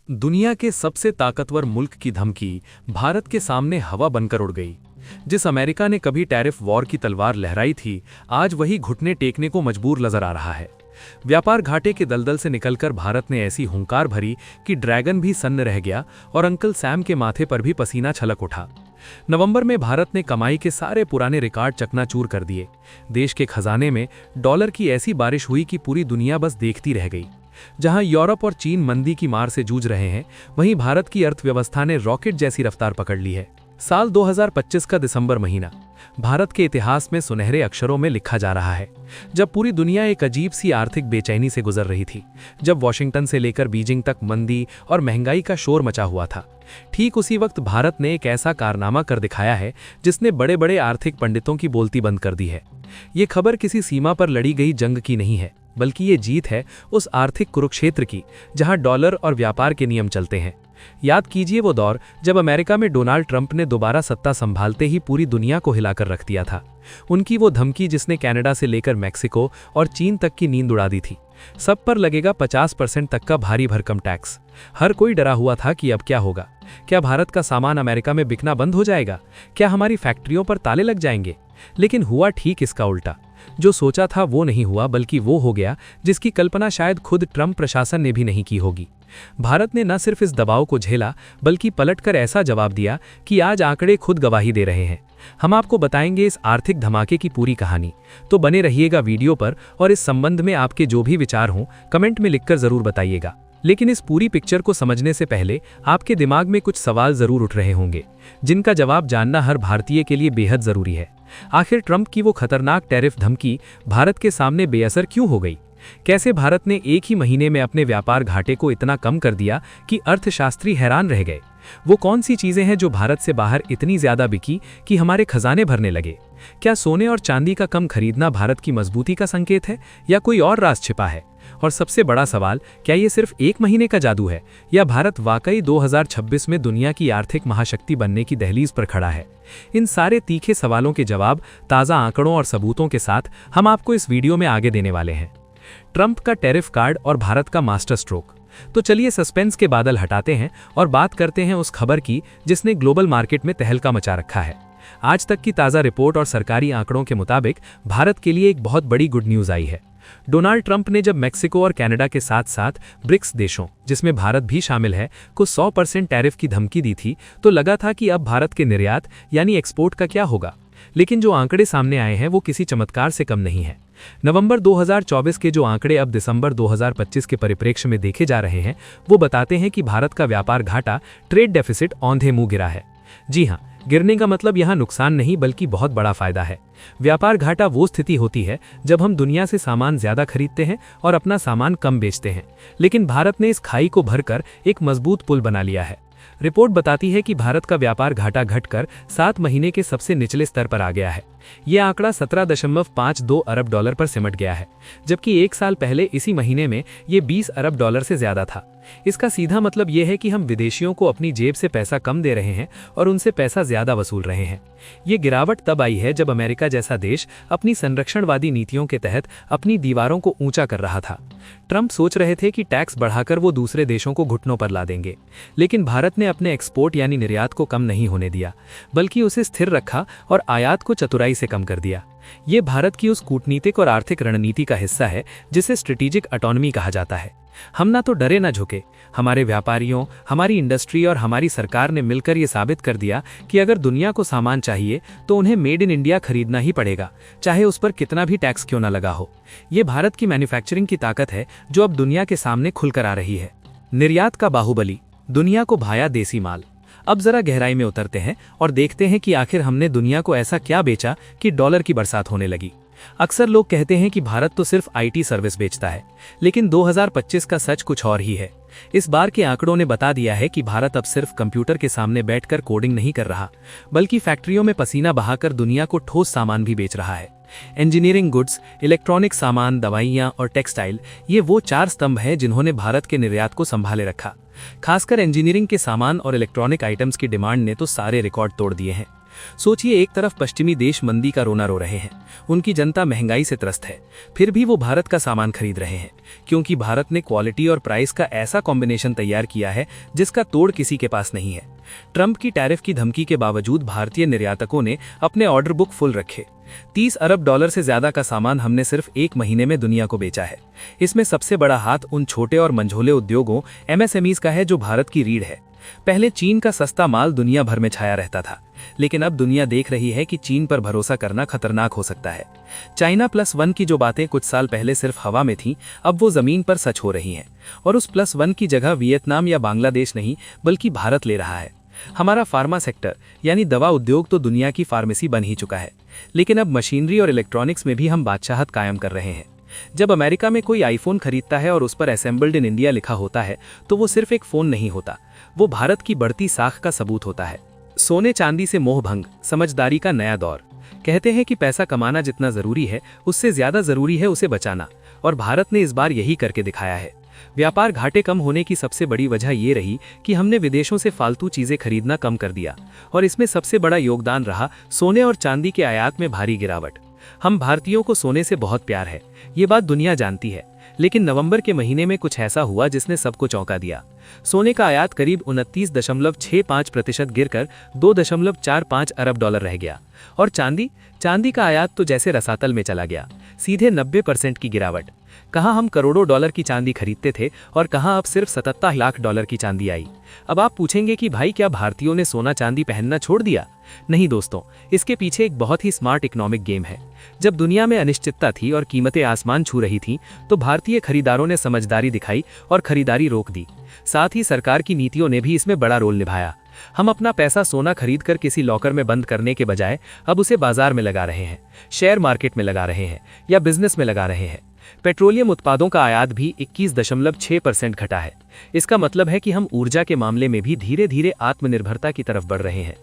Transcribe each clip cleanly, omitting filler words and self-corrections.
दुनिया के सबसे ताकतवर मुल्क की धमकी भारत के सामने हवा बनकर उड़ गई। जिस अमेरिका ने कभी टैरिफ वॉर की तलवार लहराई थी, आज वही घुटने टेकने को मजबूर नजर आ रहा है। व्यापार घाटे के दलदल से निकलकर भारत ने ऐसी हुंकार भरी कि ड्रैगन भी सन्न रह गया और अंकल सैम के माथे पर भी पसीना छलक उठा। नवंबर में भारत ने कमाई के सारे पुराने रिकॉर्ड चकनाचूर कर दिए। देश के खजाने में डॉलर की ऐसी बारिश हुई कि पूरी दुनिया बस देखती रह गई। जहां यूरोप और चीन मंदी की मार से जूझ रहे हैं, वहीं भारत की अर्थव्यवस्था ने रॉकेट जैसी रफ्तार पकड़ ली है। साल 2025 का दिसंबर महीना भारत के इतिहास में सुनहरे अक्षरों में लिखा जा रहा है, जब पूरी दुनिया एक अजीब सी आर्थिक बेचैनी से गुजर रही थी। जब वॉशिंगटन से लेकर बीजिंग तक मंदी और महंगाई का शोर मचा हुआ था, ठीक उसी वक्त भारत ने एक ऐसा कारनामा कर दिखाया है जिसने बड़े बड़े आर्थिक पंडितों की बोलती बंद कर दी है। ये खबर किसी सीमा पर लड़ी गई जंग की नहीं है, बल्कि ये जीत है उस आर्थिक कुरुक्षेत्र की जहां डॉलर और व्यापार के नियम चलते हैं। याद कीजिए वो दौर जब अमेरिका में डोनाल्ड ट्रंप ने दोबारा सत्ता संभालते ही पूरी दुनिया को हिलाकर रख दिया था। उनकी वो धमकी जिसने कनाडा से लेकर मैक्सिको और चीन तक की नींद उड़ा दी थी। सब पर लगेगा 50% तक का भारी भरकम टैक्स। हर कोई डरा हुआ था कि अब क्या होगा। क्या भारत का सामान अमेरिका में बिकना बंद हो जाएगा? क्या हमारी फैक्ट्रियों पर ताले लग जाएंगे? लेकिन हुआ ठीक इसका उल्टा। जो सोचा था वो नहीं हुआ, बल्कि वो हो गया जिसकी कल्पना शायद खुद ट्रंप प्रशासन ने भी नहीं की होगी। भारत ने न सिर्फ इस दबाव को झेला, बल्कि पलटकर ऐसा जवाब दिया कि आज आंकड़े खुद गवाही दे रहे हैं। हम आपको बताएंगे इस आर्थिक धमाके की पूरी कहानी, तो बने रहिएगा वीडियो पर। और इस संबंध में आपके जो भी विचार हों, कमेंट में लिखकर जरूर बताइएगा। लेकिन इस पूरी पिक्चर को समझने से पहले आपके दिमाग में कुछ सवाल जरूर उठ रहे होंगे, जिनका जवाब जानना हर भारतीय के लिए बेहद जरूरी है। आखिर ट्रंप की वो खतरनाक टैरिफ धमकी भारत के सामने बेअसर क्यों हो गई? कैसे भारत ने एक ही महीने में अपने व्यापार घाटे को इतना कम कर दिया कि अर्थशास्त्री हैरान रह गए? वो कौन सी चीजें हैं जो भारत से बाहर इतनी ज्यादा बिकी कि हमारे खजाने भरने लगे? क्या सोने और चांदी का कम खरीदना भारत की मजबूती का संकेत है, या कोई और राज छिपा है? और सबसे बड़ा सवाल, क्या ये सिर्फ एक महीने का जादू है, या भारत वाकई 2026 में दुनिया की आर्थिक महाशक्ति बनने की दहलीज पर खड़ा है? इन सारे तीखे सवालों के जवाब ताज़ा आंकड़ों और सबूतों के साथ हम आपको इस वीडियो में आगे देने वाले हैं। ट्रंप का टैरिफ कार्ड और भारत का मास्टर स्ट्रोक। तो चलिए सस्पेंस के बादल हटाते हैं और बात करते हैं उस खबर की जिसने ग्लोबल मार्केट में तहलका मचा रखा है। आज तक की ताज़ा रिपोर्ट और सरकारी आंकड़ों के मुताबिक भारत के लिए एक बहुत बड़ी गुड न्यूज़ आई है। डोनाल्ड ट्रंप ने जब मैक्सिको और कनाडा के साथ साथ ब्रिक्स देशों, जिसमें भारत भी शामिल है, को 100% टैरिफ की धमकी दी थी, तो लगा था कि अब भारत के निर्यात यानी एक्सपोर्ट का क्या होगा। लेकिन जो आंकड़े सामने आए हैं वो किसी चमत्कार से कम नहीं है। नवंबर 2024 के जो आंकड़े अब दिसंबर 2025 के परिप्रेक्ष्य में देखे जा रहे हैं, वो बताते हैं कि भारत का व्यापार घाटा, ट्रेड डेफिसिट औंधे मुंह गिरा है। जी हाँ, गिरने का मतलब यहाँ नुकसान नहीं, बल्कि बहुत बड़ा फायदा है। व्यापार घाटा वो स्थिति होती है जब हम दुनिया से सामान ज्यादा खरीदते हैं और अपना सामान कम बेचते हैं। लेकिन भारत ने इस खाई को भरकर एक मजबूत पुल बना लिया है। रिपोर्ट बताती है कि भारत का व्यापार घाटा घटकर 7 महीने के सबसे निचले स्तर पर आ गया है। यह आंकड़ा 17.52 अरब डॉलर पर सिमट गया है, जबकि एक साल पहले इसी महीने में ये 20 अरब डॉलर से ज्यादा था। इसका सीधा मतलब यह है कि हम विदेशियों को अपनी जेब से पैसा कम दे रहे हैं और उनसे पैसा ज्यादा वसूल रहे हैं। ये गिरावट तब आई है जब अमेरिका जैसा देश अपनी संरक्षणवादी नीतियों के तहत अपनी दीवारों को ऊंचा कर रहा था। ट्रंप सोच रहे थे कि टैक्स बढ़ाकर वो दूसरे देशों को घुटनों पर ला देंगे, लेकिन भारत ने अपने एक्सपोर्ट यानी निर्यात को कम नहीं होने दिया, बल्कि उसे स्थिर रखा और आयात को चतुराई से कम कर दिया। ये भारत की उस कूटनीतिक और आर्थिक रणनीति का हिस्सा है जिसे स्ट्रेटेजिक ऑटोनॉमी कहा जाता है। हम ना तो डरे ना झुके। हमारे व्यापारियों, हमारी इंडस्ट्री और हमारी सरकार ने मिलकर ये साबित कर दिया कि अगर दुनिया को सामान चाहिए तो उन्हें मेड इन इंडिया खरीदना ही पड़ेगा, चाहे उस पर कितना भी टैक्स क्यों ना लगा हो। ये भारत की मैन्युफैक्चरिंग की ताकत है जो अब दुनिया के सामने खुलकर आ रही है। निर्यात का बाहुबली, दुनिया को भाया देसी माल। अब जरा गहराई में उतरते हैं और देखते हैं कि आखिर हमने दुनिया को ऐसा क्या बेचा कि डॉलर की बरसात होने लगी। अक्सर लोग कहते हैं कि भारत तो सिर्फ आईटी सर्विस बेचता है, लेकिन 2025 का सच कुछ और ही है। इस बार के आंकड़ों ने बता दिया है कि भारत अब सिर्फ कंप्यूटर के सामने बैठकर कोडिंग नहीं कर रहा, बल्कि फैक्ट्रियों में पसीना बहाकर दुनिया को ठोस सामान भी बेच रहा है। इंजीनियरिंग गुड्स, इलेक्ट्रॉनिक सामान, दवाइयां और टेक्सटाइल, ये वो 4 स्तंभ हैं जिन्होंने भारत के निर्यात को संभाले रखा। खासकर इंजीनियरिंग के सामान और इलेक्ट्रॉनिक आइटम्स की डिमांड ने तो सारे रिकॉर्ड तोड़ दिए हैं। सोचिए, एक तरफ पश्चिमी देश मंदी का रोना रो रहे हैं, उनकी जनता महंगाई से त्रस्त है, फिर भी वो भारत का सामान खरीद रहे हैं, क्योंकि भारत ने क्वालिटी और प्राइस का ऐसा कॉम्बिनेशन तैयार किया है जिसका तोड़ किसी के पास नहीं है। ट्रंप की टैरिफ की धमकी के बावजूद भारतीय निर्यातकों ने अपने ऑर्डर बुक फुल रखे। 30 अरब डॉलर से ज्यादा का सामान हमने सिर्फ एक महीने में दुनिया को बेचा है। इसमें सबसे बड़ा हाथ उन छोटे और मंझोले उद्योगों MSMEs का है जो भारत की रीढ़ है। पहले चीन का सस्ता माल दुनिया भर में छाया रहता था, लेकिन अब दुनिया देख रही है कि चीन पर भरोसा करना खतरनाक हो सकता है। चाइना +1 की जो बातें कुछ साल पहले सिर्फ हवा में थीं, अब वो जमीन पर सच हो रही हैं, और उस +1 की जगह वियतनाम या बांग्लादेश नहीं बल्कि भारत ले रहा है। हमारा फार्मा सेक्टर यानी दवा उद्योग तो दुनिया की फार्मेसी बन ही चुका है, लेकिन अब मशीनरी और इलेक्ट्रॉनिक्स में भी हम बादशाहत कायम कर रहे हैं। जब अमेरिका में कोई आईफोन खरीदता है और उस पर असेंबल्ड इन इंडिया लिखा होता है, तो वो सिर्फ एक फोन नहीं होता, वो भारत की बढ़ती साख का सबूत होता है। सोने चांदी से मोह भंग, समझदारी का नया दौर। कहते हैं कि पैसा कमाना जितना जरूरी है, उससे ज्यादा जरूरी है उसे बचाना, और भारत ने इस बार यही करके दिखाया है। व्यापार घाटे कम होने की सबसे बड़ी वजह ये रही कि हमने विदेशों से फालतू चीजें खरीदना कम कर दिया, और इसमें सबसे बड़ा योगदान रहा सोने और चांदी के आयात में भारी गिरावट। हम भारतीयों को सोने से बहुत प्यार है, ये बात दुनिया जानती है, लेकिन नवंबर के महीने में कुछ ऐसा हुआ जिसने सबको चौंका दिया। सोने का आयात करीब 29.65% गिरकर 2.45 अरब डॉलर रह गया, और चांदी का आयात तो जैसे रसातल में चला गया, सीधे 90% की गिरावट। कहाँ हम करोड़ों डॉलर की चांदी खरीदते थे और कहाँ अब सिर्फ 77 लाख डॉलर की चांदी आई। अब आप पूछेंगे कि भाई क्या भारतीयों ने सोना चांदी पहनना छोड़ दिया? नहीं दोस्तों, इसके पीछे एक बहुत ही स्मार्ट इकोनॉमिक गेम है। जब दुनिया में अनिश्चितता थी और कीमतें आसमान छू रही थीं, तो भारतीय खरीदारों ने समझदारी दिखाई और खरीदारी रोक दी। साथ ही सरकार की नीतियों ने भी इसमें बड़ा रोल निभाया। हम अपना पैसा सोना खरीदकर किसी लॉकर में बंद करने के बजाय अब उसे बाजार में लगा रहे हैं, शेयर मार्केट में लगा रहे हैं या बिजनेस में लगा रहे हैं। पेट्रोलियम उत्पादों का आयात भी 21.6% घटा है। इसका मतलब है कि हम ऊर्जा के मामले में भी धीरे धीरे आत्मनिर्भरता की तरफ बढ़ रहे हैं,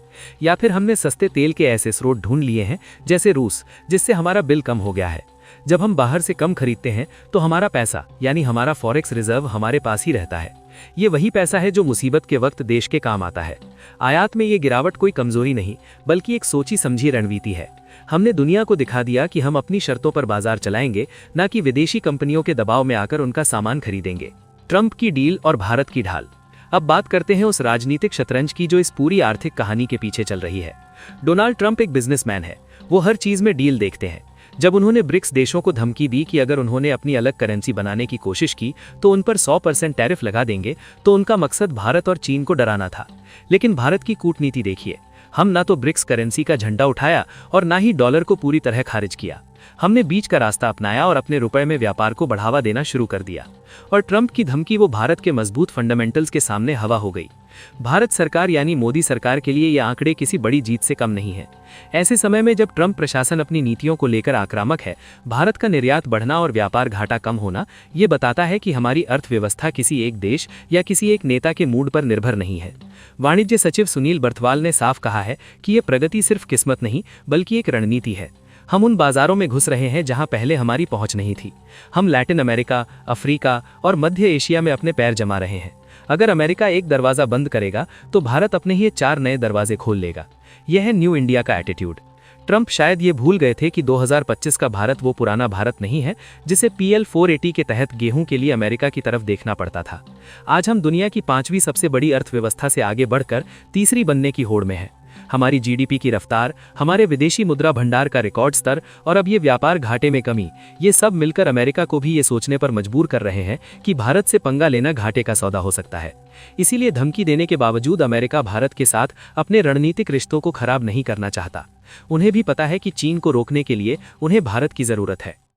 या फिर हमने सस्ते तेल के ऐसे स्रोत ढूंढ लिए हैं जैसे रूस, जिससे हमारा बिल कम हो गया है। जब हम बाहर से कम खरीदते हैं तो हमारा पैसा यानी हमारा फॉरेक्स रिजर्व हमारे पास ही रहता है। ये वही पैसा है जो मुसीबत के वक्त देश के काम आता है। आयात में ये गिरावट कोई कमजोरी नहीं बल्कि एक सोची समझी रणनीति है। हमने दुनिया को दिखा दिया कि हम अपनी शर्तों पर बाजार चलाएंगे, न कि विदेशी कंपनियों के दबाव में आकर उनका सामान खरीदेंगे। ट्रंप की डील और भारत की ढाल। अब बात करते हैं उस राजनीतिक शतरंज की जो इस पूरी आर्थिक कहानी के पीछे चल रही है। डोनाल्ड ट्रंप एक बिजनेसमैन है, वो हर चीज में डील देखते हैं। जब उन्होंने ब्रिक्स देशों को धमकी दी कि अगर उन्होंने अपनी अलग करेंसी बनाने की कोशिश की तो उन पर 100% टैरिफ लगा देंगे, तो उनका मकसद भारत और चीन को डराना था। लेकिन भारत की कूटनीति देखिए, हम ना तो ब्रिक्स करेंसी का झंडा उठाया और ना ही डॉलर को पूरी तरह खारिज किया। हमने बीच का रास्ता अपनाया और अपने रुपए में व्यापार को बढ़ावा देना शुरू कर दिया। और ट्रंप की धमकी वो भारत के मजबूत फंडामेंटल्स के सामने हवा हो गई। भारत सरकार यानी मोदी सरकार के लिए ये आंकड़े किसी बड़ी जीत से कम नहीं है। ऐसे समय में जब ट्रंप प्रशासन अपनी नीतियों को लेकर आक्रामक है, भारत का निर्यात बढ़ना और व्यापार घाटा कम होना ये बताता है कि हमारी अर्थव्यवस्था किसी एक देश या किसी एक नेता के मूड पर निर्भर नहीं है। वाणिज्य सचिव सुनील बर्थवाल ने साफ कहा है कि ये प्रगति सिर्फ किस्मत नहीं बल्कि एक रणनीति है। हम उन बाजारों में घुस रहे हैं जहां पहले हमारी पहुंच नहीं थी। हम लैटिन अमेरिका, अफ्रीका और मध्य एशिया में अपने पैर जमा रहे हैं। अगर अमेरिका एक दरवाजा बंद करेगा तो भारत अपने ही 4 नए दरवाजे खोल लेगा। यह है न्यू इंडिया का एटीट्यूड। ट्रंप शायद ये भूल गए थे कि 2025 का भारत वो पुराना भारत नहीं है जिसे PL 480 के तहत गेहूं के लिए अमेरिका की तरफ देखना पड़ता था। आज हम दुनिया की 5वीं सबसे बड़ी अर्थव्यवस्था से आगे बढ़कर तीसरी बनने की होड़ में है। हमारी GDP की रफ्तार, हमारे विदेशी मुद्रा भंडार का रिकॉर्ड स्तर और अब ये व्यापार घाटे में कमी, ये सब मिलकर अमेरिका को भी ये सोचने पर मजबूर कर रहे हैं कि भारत से पंगा लेना घाटे का सौदा हो सकता है। इसीलिए धमकी देने के बावजूद अमेरिका भारत के साथ अपने रणनीतिक रिश्तों को खराब नहीं करना चाहता। उन्हें भी पता है कि चीन को रोकने के लिए उन्हें भारत की जरूरत है।